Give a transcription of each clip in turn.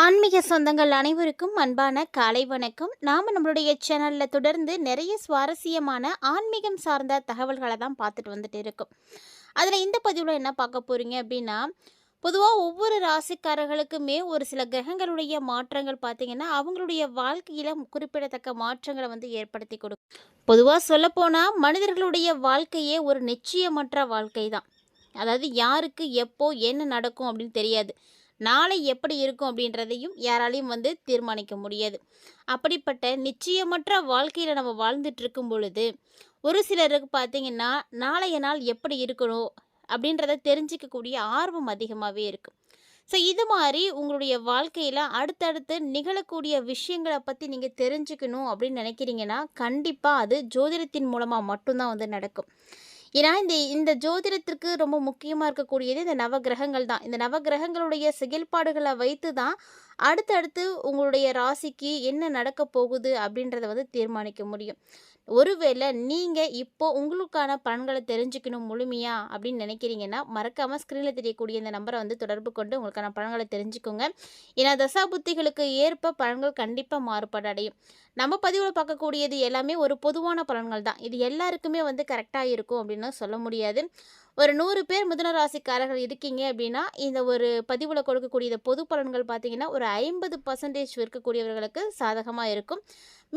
ஆன்மீக சொந்தங்கள் அனைவருக்கும் அன்பான காலை வணக்கம். நாம் நம்மளுடைய சேனலில் தொடர்ந்து நிறைய சுவாரஸ்யமான ஆன்மீகம் சார்ந்த தகவல்களை தான் பார்த்துட்டு வந்துட்டு இருக்கோம். அதில் இந்த பதிவில் என்ன பார்க்க போகிறீங்க அப்படின்னா, பொதுவாக ஒவ்வொரு ராசிக்காரர்களுக்குமே ஒரு சில கிரகங்களுடைய மாற்றங்கள் பார்த்திங்கன்னா அவங்களுடைய வாழ்க்கையில் குறிப்பிடத்தக்க மாற்றங்களை வந்து ஏற்படுத்தி கொடுக்கும். பொதுவாக சொல்லப்போனால் மனிதர்களுடைய வாழ்க்கையே ஒரு நிச்சயமற்ற வாழ்க்கை தான். அதாவது யாருக்கு எப்போ என்ன நடக்கும் அப்படின்னு தெரியாது. நாளை எப்படி இருக்கும் அப்படின்றதையும் யாராலையும் வந்து தீர்மானிக்க முடியாது. அப்படிப்பட்ட நிச்சயமற்ற வாழ்க்கையில் நம்ம வாழ்ந்துட்டு இருக்கும் பொழுது ஒரு சிலருக்கு பார்த்திங்கன்னா நாளைய நாள் எப்படி இருக்கணும் அப்படின்றத தெரிஞ்சிக்கக்கூடிய ஆர்வம் அதிகமாகவே இருக்கும். ஸோ இது மாதிரி உங்களுடைய வாழ்க்கையில் அடுத்தடுத்து நிகழக்கூடிய விஷயங்களை பற்றி நீங்கள் தெரிஞ்சுக்கணும் அப்படின்னு நினைக்கிறீங்கன்னா கண்டிப்பாக அது ஜோதிடத்தின் மூலமாக மட்டும்தான் வந்து நடக்கும். ஏன்னா இந்த ஜோதிடத்திற்கு ரொம்ப முக்கியமாக இருக்கக்கூடியது இந்த நவகிரகங்கள் தான். இந்த நவகிரகங்களுடைய செயல்பாடுகளை வைத்து தான் அடுத்தடுத்து உங்களுடைய ராசிக்கு என்ன நடக்க போகுது அப்படின்றத வந்து தீர்மானிக்க முடியும். ஒருவேளை நீங்கள் இப்போ உங்களுக்கான பலன்களை தெரிஞ்சுக்கணும் முழுமையா அப்படின்னு நினைக்கிறீங்கன்னா மறக்காமல் ஸ்க்ரீனில் தெரியக்கூடிய இந்த நம்பரை வந்து தொடர்பு கொண்டு உங்களுக்கான பலன்களை தெரிஞ்சுக்கோங்க. ஏன்னா தசாபுத்திகளுக்கு ஏற்ப பலன்கள் கண்டிப்பாக மாறுபாடு அடையும். நம்ம பதிவில் பார்க்கக்கூடியது எல்லாமே ஒரு பொதுவான பலன்கள் தான். இது எல்லாருக்குமே வந்து கரெக்டாக இருக்கும் அப்படின்னு சொல்ல முடியாது. ஒரு 100 பேர் மிதுன ராசிக்காரர்கள் இருக்கீங்க அப்படின்னா இந்த ஒரு பதிவில் கொடுக்கக்கூடிய பொது பலன்கள் பார்த்தீங்கன்னா ஒரு 50% இருக்கக்கூடியவர்களுக்கு சாதகமாக இருக்கும்.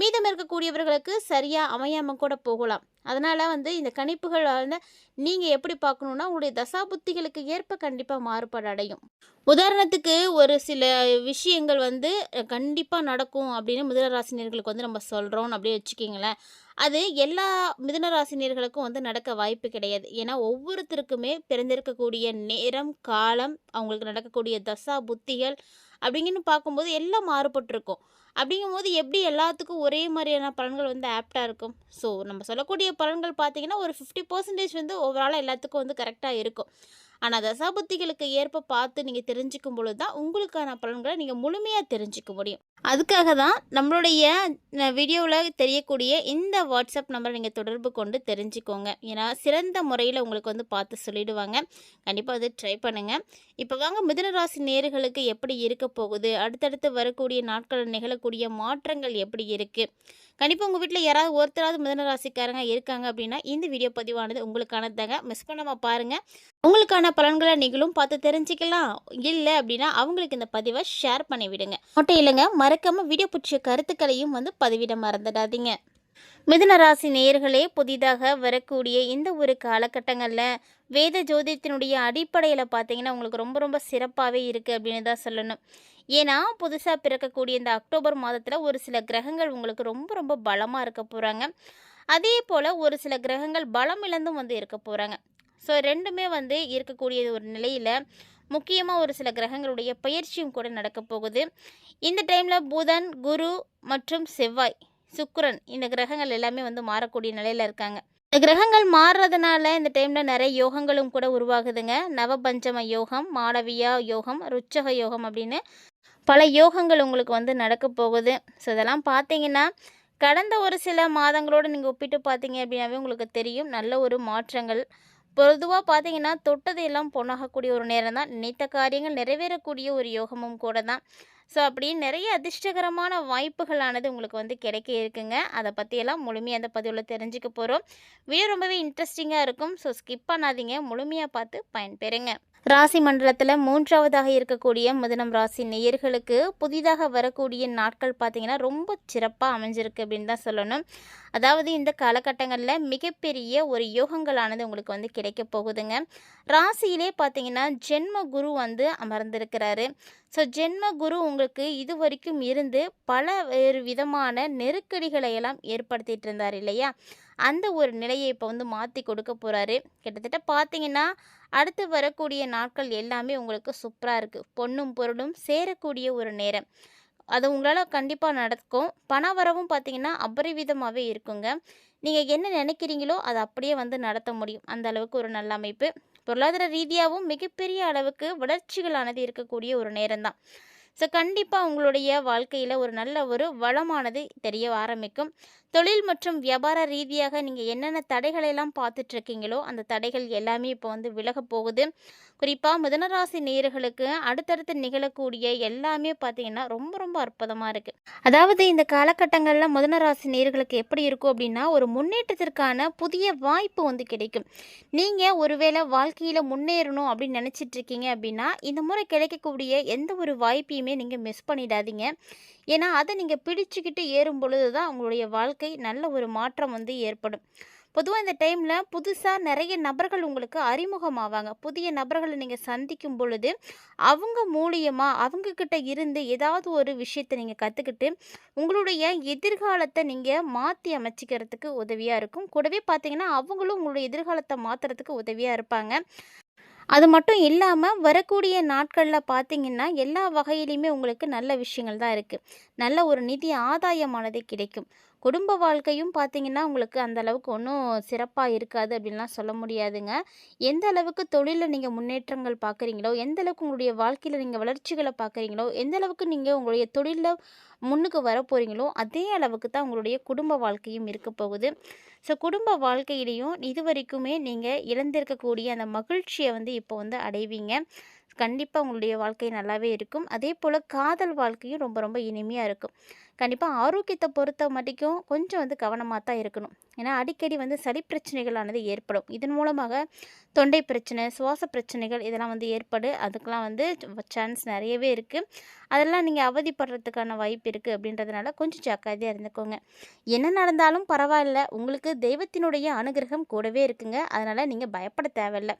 மீதம் இருக்கக்கூடியவர்களுக்கு சரியாக அமையாமல் கூட போகலாம். அதனால் வந்து இந்த கணிப்புகள் வந்து நீங்கள் எப்படி பார்க்கணுன்னா உங்களுடைய தசாபுத்திகளுக்கு ஏற்ப கண்டிப்பாக மாறுபாடு அடையும். உதாரணத்துக்கு ஒரு சில விஷயங்கள் வந்து கண்டிப்பாக நடக்கும் அப்படின்னு மிதுனராசினியர்களுக்கு வந்து நம்ம சொல்கிறோம் அப்படியே வச்சுக்கிங்களேன். அது எல்லா மிதுனராசினியர்களுக்கும் வந்து நடக்க வாய்ப்பு கிடையாது. ஏன்னா ஒவ்வொருத்தருக்குமே பிறந்திருக்கக்கூடிய நேரம் காலம் அவங்களுக்கு நடக்கக்கூடிய தசா புத்திகள் அப்படிங்கன்னு பார்க்கும்போது எல்லாம் மாறுபட்டிருக்கும். அப்படிங்கும்போது எப்படி எல்லாத்துக்கும் ஒரே மாதிரியான பலன்கள் வந்து ஆப்டாக இருக்கும். ஸோ நம்ம சொல்லக்கூடிய பலன்கள் பார்த்திங்கன்னா ஒரு 50% வந்து ஓவராலாக எல்லாத்துக்கும் வந்து கரெக்டாக இருக்கும். ஆனால் தசாபுத்திகளுக்கு ஏற்ப பார்த்து நீங்கள் தெரிஞ்சுக்கும் பொழுது தான் உங்களுக்கான பலன்களை நீங்கள் முழுமையாக தெரிஞ்சுக்க முடியும். அதுக்காக தான் நம்மளுடைய வீடியோவில் தெரியக்கூடிய இந்த வாட்ஸ்அப் நம்பரை நீங்கள் தொடர்பு கொண்டு தெரிஞ்சுக்கோங்க. ஏன்னா சிறந்த முறையில் உங்களுக்கு வந்து பார்த்து சொல்லிடுவாங்க. கண்டிப்பாக அது ட்ரை பண்ணுங்கள். இப்போ வாங்க மிதுனராசி நேயர்களுக்கு எப்படி இருக்க போகுது, அடுத்தடுத்து வரக்கூடிய நாட்களில் நிகழக்கூடிய மாற்றங்கள் எப்படி இருக்குது, கண்டிப்பாக உங்கள் வீட்டில் யாராவது ஒருத்தராவது மிதுனராசிக்காரங்க இருக்காங்க அப்படின்னா இந்த வீடியோ பதிவானது உங்களுக்கானதாங்க. மிஸ் பண்ணாமல் பாருங்கள். உங்களுக்கான பலன்களை நீங்களும் பார்த்து தெரிஞ்சுக்கலாம். இல்லை அப்படின்னா அவங்களுக்கு இந்த பதிவை ஷேர் பண்ணி விடுங்க. மட்டும் இல்லைங்க, மறக்காமல் வீடியோ பிடிச்ச கருத்துக்களையும் வந்து பதிவிட மறந்துடாதீங்க. மிதுன ராசி நேயர்களே, புதிதாக வரக்கூடிய இந்த ஒரு காலகட்டங்களில் வேத ஜோதிடத்தினுடைய அடிப்படையில் பார்த்தீங்கன்னா உங்களுக்கு ரொம்ப ரொம்ப சிறப்பாகவே இருக்குது அப்படின்னு தான் சொல்லணும். ஏன்னா புதுசாக பிறக்கக்கூடிய இந்த அக்டோபர் மாதத்தில் ஒரு சில கிரகங்கள் உங்களுக்கு ரொம்ப ரொம்ப பலமாக இருக்க போகிறாங்க. அதே போல் ஒரு சில கிரகங்கள் பலம் இழந்தும் வந்து இருக்க போகிறாங்க. ஸோ ரெண்டுமே வந்து இருக்கக்கூடிய ஒரு நிலையில் முக்கியமாக ஒரு சில கிரகங்களுடைய பயிற்சியும் கூட நடக்க போகுது. இந்த டைமில் புதன், குரு மற்றும் செவ்வாய், சுக்கிரன் இந்த கிரகங்கள் எல்லாமே வந்து மாறக்கூடிய நிலையில் இருக்காங்க. இந்த கிரகங்கள் மாறுறதுனால இந்த டைமில் நிறைய யோகங்களும் கூட உருவாகுதுங்க. நவபஞ்சம யோகம், மாளவியா யோகம், ருச்சக யோகம் அப்படின்னு பல யோகங்கள் உங்களுக்கு வந்து நடக்க போகுது. ஸோ இதெல்லாம் பார்த்தீங்கன்னா கடந்த ஒரு சில மாதங்களோடு நீங்கள் ஒப்பிட்டு பார்த்தீங்க அப்படின்னாவே உங்களுக்கு தெரியும் நல்ல ஒரு மாற்றங்கள். பொதுவாக பார்த்தீங்கன்னா தொட்டதையெல்லாம் பொண்ணாகக்கூடிய ஒரு நேரம் தான். நினைத்த காரியங்கள் நிறைவேறக்கூடிய ஒரு யோகமும் கூட தான். ஸோ அப்படி நிறைய அதிர்ஷ்டகரமான வாய்ப்புகளானது உங்களுக்கு வந்து கிடைக்க இருக்குங்க. அதை பற்றியெல்லாம் முழுமையாக அந்த பதிவில் தெரிஞ்சுக்க போகிறோம். வீடியோ ரொம்பவே இன்ட்ரெஸ்டிங்காக இருக்கும். ஸோ ஸ்கிப் பண்ணாதீங்க, முழுமையாக பார்த்து பயன்பெறுங்க. ராசி மண்டலத்தில் 3ஆவதாக இருக்கக்கூடிய மிதுனம் ராசி நேயர்களுக்கு புதிதாக வரக்கூடிய நாட்கள் பார்த்திங்கன்னா ரொம்ப சிறப்பாக அமைஞ்சிருக்கு அப்படின்னு தான் சொல்லணும். அதாவது இந்த காலகட்டங்களில் மிகப்பெரிய ஒரு யோகங்களானது உங்களுக்கு வந்து கிடைக்க போகுதுங்க. ராசியிலே பார்த்திங்கன்னா ஜென்ம குரு வந்து அமர்ந்திருக்கிறாரு. ஸோ ஜென்ம குரு உங்களுக்கு இது வரைக்கும் இருந்து பல வேறு விதமான நெருக்கடிகளை எல்லாம் ஏற்படுத்திகிட்டு இருந்தார் இல்லையா, அந்த ஒரு நிலையை இப்போ வந்து மாற்றி கொடுக்க போகிறாரு. கிட்டத்தட்ட பார்த்திங்கன்னா அடுத்து வரக்கூடிய நாட்கள் எல்லாமே உங்களுக்கு சூப்பராக இருக்குது. பொன்னும் பொருளும் சேரக்கூடிய ஒரு நேரம். அது உங்களால் கண்டிப்பாக நடக்கும். பண வரவும் பார்த்திங்கன்னா அபரிவிதமாகவே இருக்குங்க. நீங்கள் என்ன நினைக்கிறீங்களோ அதை அப்படியே வந்து நடத்த முடியும். அந்த அளவுக்கு ஒரு நல்ல அமைப்பு. பொருளாதார ரீதியாகவும் மிகப்பெரிய அளவுக்கு வளர்ச்சிகளானது இருக்கக்கூடிய ஒரு நேரம்தான். ஸோ கண்டிப்பாக உங்களுடைய வாழ்க்கையில் ஒரு நல்ல ஒரு வளமானது தெரிய ஆரம்பிக்கும். தொழில் மற்றும் வியாபார ரீதியாக நீங்கள் என்னென்ன தடைகளை எல்லாம் பார்த்துட்டு இருக்கீங்களோ அந்த தடைகள் எல்லாமே இப்போ வந்து விலக போகுது. குறிப்பாக மிதுனராசி நேயர்களுக்கு அடுத்தடுத்து நிகழக்கூடிய எல்லாமே பார்த்தீங்கன்னா ரொம்ப ரொம்ப அற்புதமாக இருக்குது. அதாவது இந்த காலகட்டங்களில் மிதுனராசி நேயர்களுக்கு எப்படி இருக்கும் அப்படின்னா, ஒரு முன்னேற்றத்திற்கான புதிய வாய்ப்பு வந்து கிடைக்கும். நீங்கள் ஒருவேளை வாழ்க்கையில் முன்னேறணும் அப்படின்னு நினச்சிட்டு இருக்கீங்க அப்படின்னா, இந்த முறை கிடைக்கக்கூடிய எந்த ஒரு வாய்ப்பையுமே நீங்கள் மிஸ் பண்ணிடாதீங்க. ஏன்னா அதை நீங்கள் பிடிச்சிக்கிட்டு ஏறும் பொழுது தான் உங்களுடைய வாழ்க்கை நல்ல ஒரு மாற்றம் வந்து ஏற்படும். பொதுவாக இந்த டைமில் புதுசாக நிறைய நபர்கள் உங்களுக்கு அறிமுகமாவாங்க. புதிய நபர்களை நீங்கள் சந்திக்கும் பொழுது அவங்க மூலியமாக அவங்கக்கிட்ட இருந்து ஏதாவது ஒரு விஷயத்தை நீங்கள் கற்றுக்கிட்டு உங்களுடைய எதிர்காலத்தை நீங்கள் மாற்றி அமைச்சிக்கிறதுக்கு உதவியாக இருக்கும். கூடவே பார்த்தீங்கன்னா அவங்களும் உங்களுடைய எதிர்காலத்தை மாற்றுறதுக்கு உதவியாக இருப்பாங்க. அது மட்டும் இல்லாமல் வரக்கூடிய நாட்களில் பார்த்தீங்கன்னா எல்லா வகையிலையுமே உங்களுக்கு நல்ல விஷயங்கள் தான் இருக்குது. நல்ல ஒரு நிதி ஆதாயமானது கிடைக்கும். குடும்ப வாழ்க்கையும் பார்த்தீங்கன்னா உங்களுக்கு அந்த அளவுக்கு ஒன்றும் சிறப்பாக இருக்காது அப்படின்லாம் சொல்ல முடியாதுங்க. எந்த அளவுக்கு தொழிலில் நீங்கள் முன்னேற்றங்கள் பார்க்குறீங்களோ, எந்த அளவுக்கு உங்களுடைய வாழ்க்கையில் நீங்கள் வளர்ச்சிகளை பார்க்குறீங்களோ, எந்த அளவுக்கு நீங்கள் உங்களுடைய தொழிலில் முன்னுக்கு வர போகிறீங்களோ அதே அளவுக்கு தான் உங்களுடைய குடும்ப வாழ்க்கையும் இருக்க போகுது. ஸோ குடும்ப வாழ்க்கையிலையும் இதுவரைக்குமே நீங்கள் இழந்திருக்கக்கூடிய அந்த மகிழ்ச்சியை வந்து இப்போ வந்து அடைவீங்க. கண்டிப்பாக உங்களுடைய வாழ்க்கை நல்லாவே இருக்கும். அதே போல் காதல் வாழ்க்கையும் ரொம்ப ரொம்ப இனிமையாக இருக்கும். கண்டிப்பாக ஆரோக்கியத்தை பொறுத்த மட்டிக்கும் கொஞ்சம் வந்து கவனமாக தான் இருக்கணும். ஏன்னா அடிக்கடி வந்து சளி பிரச்சனைகளானது ஏற்படும். இதன் மூலமாக தொண்டை பிரச்சனை, சுவாச பிரச்சனைகள் இதெல்லாம் வந்து ஏற்படு. அதுக்கெலாம் வந்து சான்ஸ் நிறையவே இருக்குது. அதெல்லாம் நீங்கள் அவதிப்படுறதுக்கான வாய்ப்பு இருக்குது. அப்படின்றதுனால கொஞ்சம் ஜாக்கிரதையாக இருந்துக்கோங்க. என்ன நடந்தாலும் பரவாயில்ல, உங்களுக்கு தெய்வத்தினுடைய அனுகிரகம் கூடவே இருக்குங்க. அதனால் நீங்கள் பயப்பட தேவையில்ல.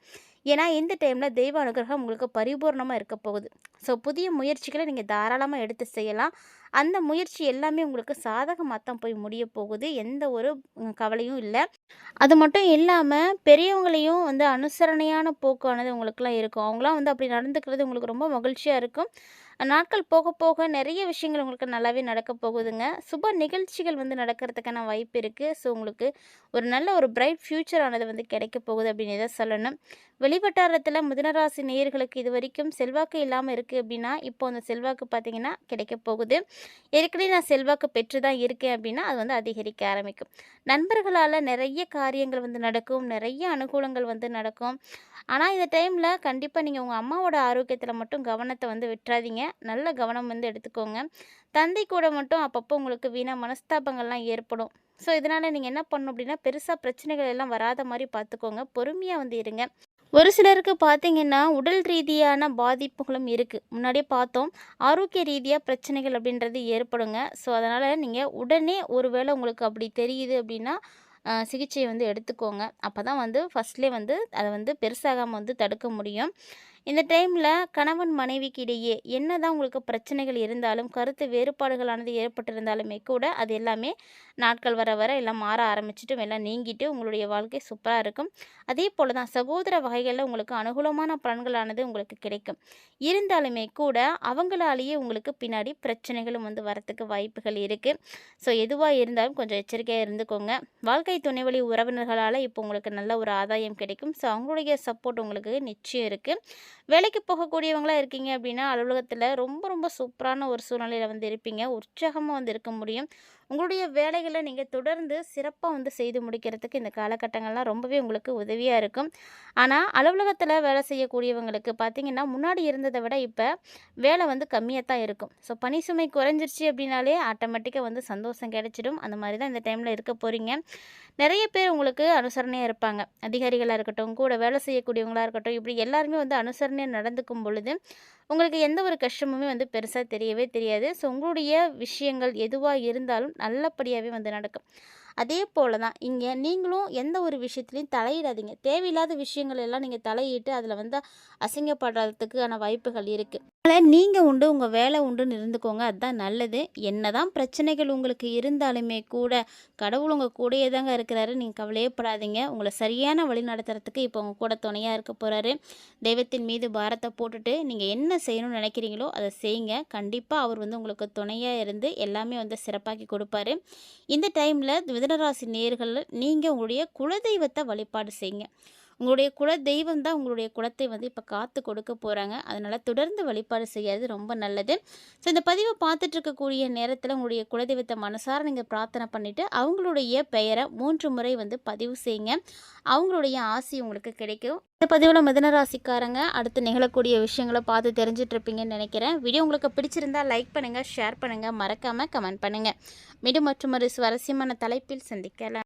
ஏன்னா இந்த டைமில் தெய்வ அனுகிரகம் உங்களுக்கு பரிபூர்ணமாக இருக்க போகுது. ஸோ புதிய முயற்சிகளை நீங்கள் தாராளமாக எடுத்து செய்யலாம். அந்த முயற்சி எல்லாமே உங்களுக்கு சாதகமாக தான் போய் முடிய போகுது. எந்த ஒரு கவலையும் இல்லை. அது மட்டும் இல்லாமல் பெரியவங்களையும் வந்து அனுசரணையான போக்கானது உங்களுக்குலாம் இருக்கும். அவங்களாம் வந்து அப்படி நடந்துக்கிறது உங்களுக்கு ரொம்ப மகிழ்ச்சியாக இருக்கும். நாட்கள் போக போக நிறைய விஷயங்கள் உங்களுக்கு நல்லாவே நடக்க போகுதுங்க. சுப நிகழ்ச்சிகள் வந்து நடக்கிறதுக்கான வாய்ப்பு இருக்குது. ஸோ உங்களுக்கு ஒரு நல்ல ஒரு பிரைட் ஃப்யூச்சரானது வந்து கிடைக்க போகுது அப்படின்னு தான் சொல்லணும். வெளிவட்டாரத்தில் மிதுனராசி நேயர்களுக்கு இது வரைக்கும் செல்வாக்கு இல்லாமல் இருக்குது அப்படின்னா, இப்போ அந்த செல்வாக்கு பார்த்தீங்கன்னா கிடைக்க போகுது. ஏற்கனவே நான் செல்வாக்கு பெற்று தான் இருக்கேன் அப்படின்னா அது வந்து அதிகரிக்க ஆரம்பிக்கும். நண்பர்களால் நிறைய காரியங்கள் வந்து நடக்கும். நிறைய அனுகூலங்கள் வந்து நடக்கும். ஆனால் இந்த டைமில் கண்டிப்பாக நீங்கள் உங்கள் அம்மாவோட ஆரோக்கியத்தில் மட்டும் கவனத்தை வந்து விட்டுறாதீங்க. நல்ல கவனம் வந்து எடுத்துக்கோங்க. தந்தை கூட மட்டும் அப்பப்போ உங்களுக்கு வீணாக மனஸ்தாபங்கள்லாம் ஏற்படும். ஸோ இதனால் நீங்கள் என்ன பண்ணணும் அப்படின்னா, பெருசாக பிரச்சனைகள் எல்லாம் வராத மாதிரி பார்த்துக்கோங்க. பொறுமையாக வந்து இருங்க. ஒரு சிலருக்கு பார்த்தீங்கன்னா உடல் ரீதியான பாதிப்புகளும் இருக்குது. முன்னாடியே பார்த்தோம். ஆரோக்கிய ரீதியாக பிரச்சனைகள் அப்படின்றது ஏற்படுங்க. ஸோ அதனால் நீங்கள் உடனே ஒரு வேளை உங்களுக்கு அப்படி தெரியுது அப்படின்னா சிகிச்சை வந்து எடுத்துக்கோங்க. அப்போ தான் வந்து ஃபஸ்ட்லேயே வந்து அதை வந்து பெருசாகாமல் வந்து தடுக்க முடியும். இந்த டைமில் கணவன் மனைவிக்கு இடையே என்ன தான் உங்களுக்கு பிரச்சனைகள் இருந்தாலும், கருத்து வேறுபாடுகளானது ஏற்பட்டிருந்தாலுமே கூட அது எல்லாமே நாட்கள் வர வர எல்லாம் மாற ஆரம்பிச்சுட்டு எல்லாம் நீங்கிட்டு உங்களுடைய வாழ்க்கை சூப்பராக இருக்கும். அதே போல் தான் சகோதர வகைகளில் உங்களுக்கு அனுகூலமான பலன்களானது உங்களுக்கு கிடைக்கும். இருந்தாலுமே கூட அவங்களாலேயே உங்களுக்கு பின்னாடி பிரச்சனைகளும் வந்து வரத்துக்கு வாய்ப்புகள் இருக்குது. ஸோ எதுவாக இருந்தாலும் கொஞ்சம் எச்சரிக்கையாக இருந்துக்கோங்க. வாழ்க்கை துணைவழி உறவினர்களால் இப்போ உங்களுக்கு நல்ல ஒரு ஆதாயம் கிடைக்கும். ஸோ அவங்களுடைய சப்போர்ட் உங்களுக்கு நிச்சயம் இருக்குது. வேலைக்கு போகக்கூடியவங்களாக இருக்கீங்க அப்படின்னா அலுவலகத்தில் ரொம்ப ரொம்ப சூப்பரான ஒரு சூழ்நிலையில் வந்து இருப்பீங்க. உற்சாகமாக வந்து இருக்க முடியும். உங்களுடைய வேலைகளை நீங்கள் தொடர்ந்து சிறப்பாக வந்து செய்து முடிக்கிறதுக்கு இந்த காலகட்டங்கள்லாம் ரொம்பவே உங்களுக்கு உதவியாக இருக்கும். ஆனால் அலுவலகத்தில் வேலை செய்யக்கூடியவங்களுக்கு பார்த்திங்கன்னா முன்னாடி இருந்ததை விட இப்போ வேலை வந்து கம்மியாக தான் இருக்கும். ஸோ பணி சுமை குறைஞ்சிருச்சு அப்படின்னாலே ஆட்டோமேட்டிக்காக வந்து சந்தோஷம் கிடைச்சிடும். அந்த மாதிரி தான் இந்த டைமில் இருக்க போகிறீங்க. நிறைய பேர் உங்களுக்கு அனுசரணையாக இருப்பாங்க. அதிகாரிகளாக இருக்கட்டும், கூட வேலை செய்யக்கூடியவங்களாக இருக்கட்டும், இப்படி எல்லாருமே வந்து அனுசரணையாக நடந்துக்கும் பொழுது உங்களுக்கு எந்த ஒரு கஷ்டமுமே வந்து பெருசாக தெரியவே தெரியாது. ஸோ உங்களுடைய விஷயங்கள் எதுவாக இருந்தாலும் நல்லபடியாகவே வந்து நடக்கும். அதே போல தான் இங்கே நீங்களும் எந்த ஒரு விஷயத்துலையும் தலையிடாதீங்க. தேவையில்லாத விஷயங்கள் எல்லாம் நீங்கள் தலையிட்டு அதில் வந்து அசிங்கப்படுறதுக்கான வாய்ப்புகள் இருக்குது. அதனால் நீங்கள் உண்டு உங்கள் வேலை உண்டுன்னு இருந்துக்கோங்க. அதுதான் நல்லது. என்னதான் பிரச்சனைகள் உங்களுக்கு இருந்தாலுமே கூட கடவுள் உங்கள் கூடயே தாங்க இருக்கிறாரு. நீங்கள் கவலையே படாதீங்க. உங்களை சரியான வழி நடத்துறதுக்கு இப்போ உங்கள் கூட துணையாக இருக்க போகிறாரு. தெய்வத்தின் மீது பாரத்தை போட்டுட்டு நீங்கள் என்ன செய்யணும்னு நினைக்கிறீங்களோ அதை செய்யுங்க. கண்டிப்பாக அவர் வந்து உங்களுக்கு துணையாக இருந்து எல்லாமே வந்து சிறப்பாக்கி கொடுப்பாரு. இந்த டைமில் மிதுனராசி நேயர்கள் நீங்கள் உங்களுடைய குலதெய்வத்தை வழிபாடு செய்யுங்க. உங்களுடைய குல தெய்வம் தான் உங்களுடைய குலத்தை வந்து இப்போ காத்து கொடுக்க போகிறாங்க. அதனால் தொடர்ந்து வழிபாடு செய்யறது ரொம்ப நல்லது. ஸோ இந்த பதிவை பார்த்துட்டு இருக்கக்கூடிய நேரத்தில் உங்களுடைய குலதெய்வத்தை மனசார நீங்கள் பிரார்த்தனை பண்ணிவிட்டு அவங்களுடைய பெயரை 3 முறை வந்து பதிவு செய்யுங்க. அவங்களுடைய ஆசி உங்களுக்கு கிடைக்கும். இந்த பதிவில் மிதுன ராசிக்காரங்க அடுத்து நிகழக்கூடிய விஷயங்களை பார்த்து தெரிஞ்சுட்டு இருப்பீங்கன்னு நினைக்கிறேன். வீடியோ உங்களுக்கு பிடிச்சிருந்தா லைக் பண்ணுங்கள், ஷேர் பண்ணுங்கள், மறக்காமல் கமெண்ட் பண்ணுங்கள். மீண்டும் மற்றொரு சுவாரஸ்யமான தலைப்பில் சந்திக்கலாம்.